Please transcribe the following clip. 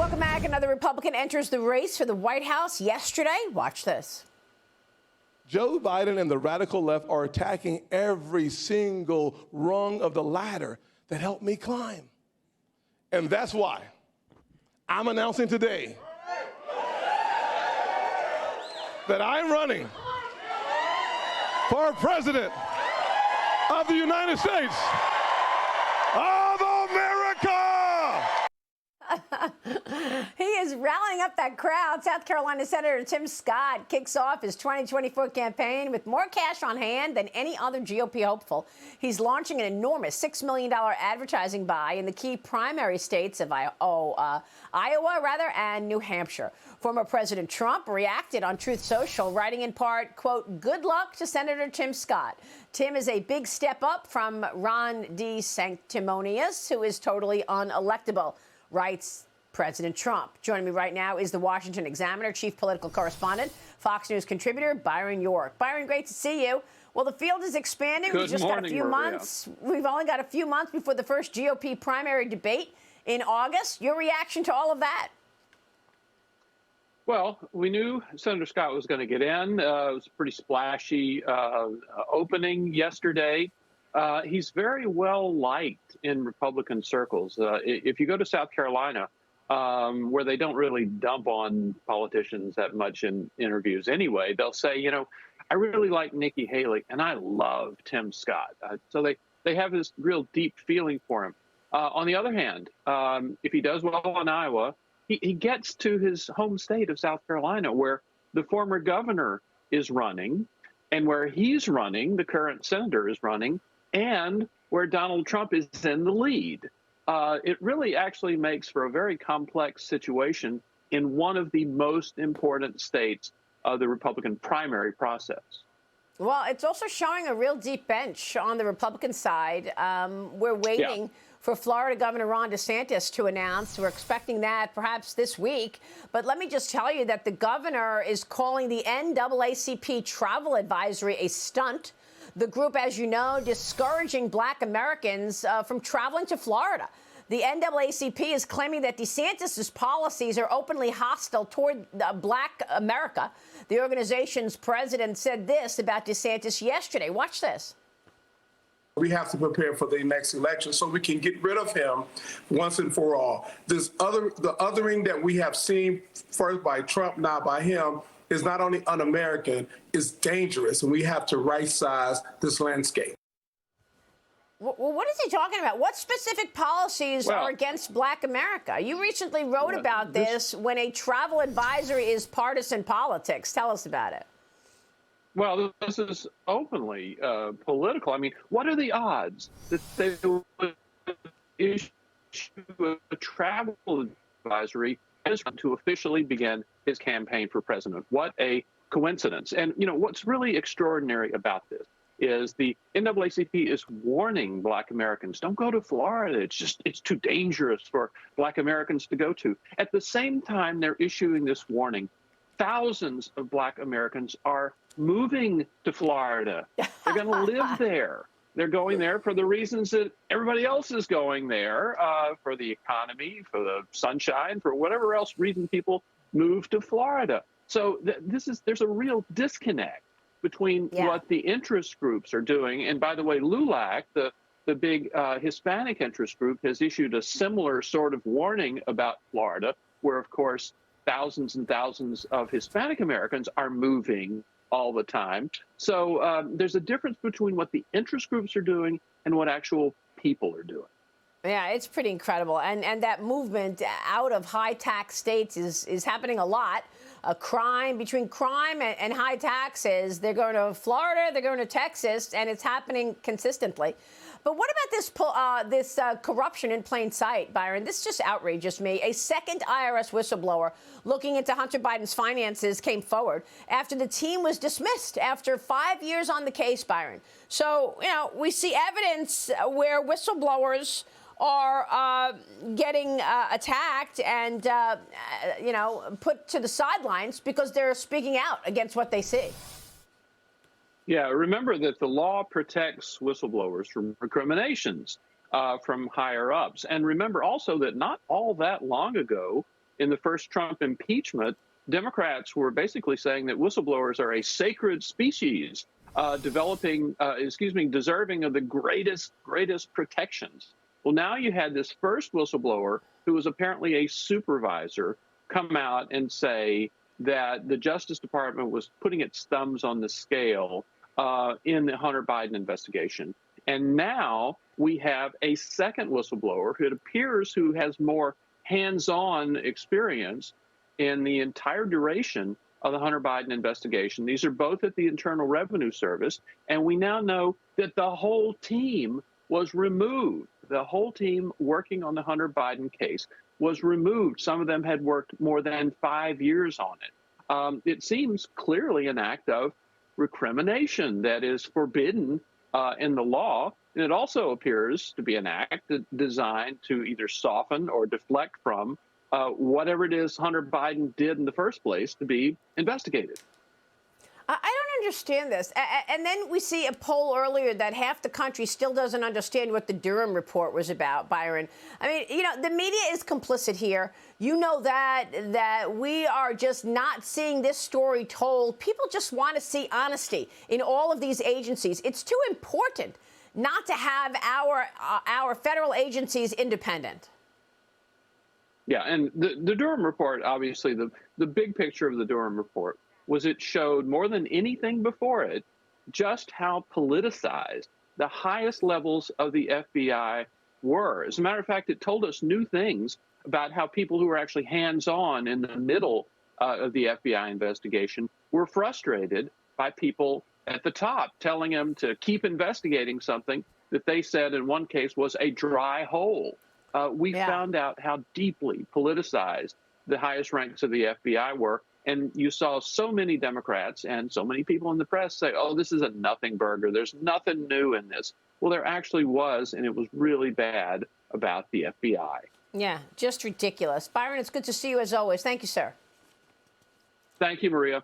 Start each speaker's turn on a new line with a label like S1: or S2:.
S1: Welcome back. Another Republican enters the race for the White House yesterday. Watch this.
S2: Joe Biden and the radical left are attacking every single rung of the ladder that helped me climb. And that's why I'm announcing today that I'm running for president of the United States of America.
S1: He is rallying up that crowd. South Carolina Senator Tim Scott kicks off his 2024 campaign with more cash on hand than any other GOP hopeful. He's launching an enormous $6 million advertising buy in the key primary states of Iowa and New Hampshire. Former President Trump reacted on Truth Social, writing in part, quote, "Good luck to Senator Tim Scott. Tim is a big step up from Ron DeSanctimonious, who is totally unelectable," writes President Trump. Joining me right now is the Washington Examiner chief political correspondent, Fox News contributor Byron York. Byron, great to see you. Well, the field is expanding. We've just got a few months. We've only got a few months before the first GOP primary debate in August. Your reaction to all of that?
S3: Well, we knew Senator Scott was going to get in. It was a pretty splashy opening yesterday. He's very well liked in Republican circles. If you go to South Carolina, where they don't really dump on politicians that much in interviews anyway, they'll say, you know, I really like Nikki Haley and I love Tim Scott. So they have this real deep feeling for him. On the other hand, if he does well in Iowa, he gets to his home state of South Carolina, where the former governor is running and where he's running, the current senator is running, and where Donald Trump is in the lead. It really actually makes for a very complex situation in one of the most important states of the Republican primary process.
S1: Well, it's also showing a real deep bench on the Republican side. We're waiting for Florida Governor Ron DeSantis to announce. We're expecting that perhaps this week. But let me just tell you that the governor is calling the NAACP travel advisory a stunt. The group, as you know, discouraging Black Americans from traveling to Florida. The NAACP is claiming that DeSantis' policies are openly hostile toward Black America. The organization's president said this about DeSantis yesterday. Watch this.
S4: We have to prepare for the next election so we can get rid of him once and for all. The othering that we have seen first by Trump, now by him, is not only un-American, it's dangerous, and we have to right-size this landscape.
S1: Well, what is he talking about? What specific policies are against Black America? You recently wrote about this when a travel advisory is partisan politics. Tell us about it.
S3: Well, this is openly political. I mean, what are the odds that they would issue a travel advisory to officially begin his campaign for president? What a coincidence. And, you know, what's really extraordinary about this is the NAACP is warning Black Americans, don't go to Florida. It's too dangerous for Black Americans to go to. At the same time, they're issuing this warning. Thousands of Black Americans are moving to Florida. They're going to live there. They're going there for the reasons that everybody else is going there, for the economy, for the sunshine, for whatever else reason people move to Florida. So there's a real disconnect between what the interest groups are doing. And by the way, LULAC, the big Hispanic interest group, has issued a similar sort of warning about Florida, where, of course, thousands and thousands of Hispanic Americans are moving all the time. So there's a difference between what the interest groups are doing and what actual people are doing.
S1: Yeah, it's pretty incredible. And that movement out of high tax states is happening a lot. Between crime and high taxes, they're going to Florida, they're going to Texas, and it's happening consistently. But what about this corruption in plain sight, Byron? This just outrages me. A second IRS whistleblower looking into Hunter Biden's finances came forward after the team was dismissed after 5 years on the case, Byron. So, you know, we see evidence where whistleblowers are getting attacked and, you know, put to the sidelines because they're speaking out against what they see.
S3: Yeah, remember that the law protects whistleblowers from recriminations from higher ups. And remember also that not all that long ago, in the first Trump impeachment, Democrats were basically saying that whistleblowers are a sacred species, deserving of the greatest protections. Well, now you had this first whistleblower who was apparently a supervisor come out and say that the Justice Department was putting its thumbs on the scale in the Hunter Biden investigation. And now we have a second whistleblower who it appears who has more hands-on experience in the entire duration of the Hunter Biden investigation. These are both at the Internal Revenue Service, and we now know that the whole team was removed. The whole team working on the Hunter Biden case was removed. Some of them had worked more than 5 years on it. It seems clearly an act of recrimination that is forbidden in the law. And it also appears to be an act designed to either soften or deflect from whatever it is Hunter Biden did in the first place to be investigated.
S1: I don't understand this. And then we see a poll earlier that half the country still doesn't understand what the Durham report was about, Byron. I mean, you know, the media is complicit here. You know that we are just not seeing this story told. People just want to see honesty in all of these agencies. It's too important not to have our federal agencies independent.
S3: Yeah, and the Durham report, obviously, the big picture of the Durham report was it showed more than anything before it just how politicized the highest levels of the FBI were. As a matter of fact, it told us new things about how people who were actually hands-on in the middle of the FBI investigation were frustrated by people at the top telling them to keep investigating something that they said in one case was a dry hole. We found out how deeply politicized the highest ranks of the FBI were. And you saw so many Democrats and so many people in the press say, oh, this is a nothing burger. There's nothing new in this. Well, there actually was, and it was really bad about the FBI.
S1: Yeah, just ridiculous. Byron, it's good to see you as always. Thank you, sir.
S3: Thank you, Maria.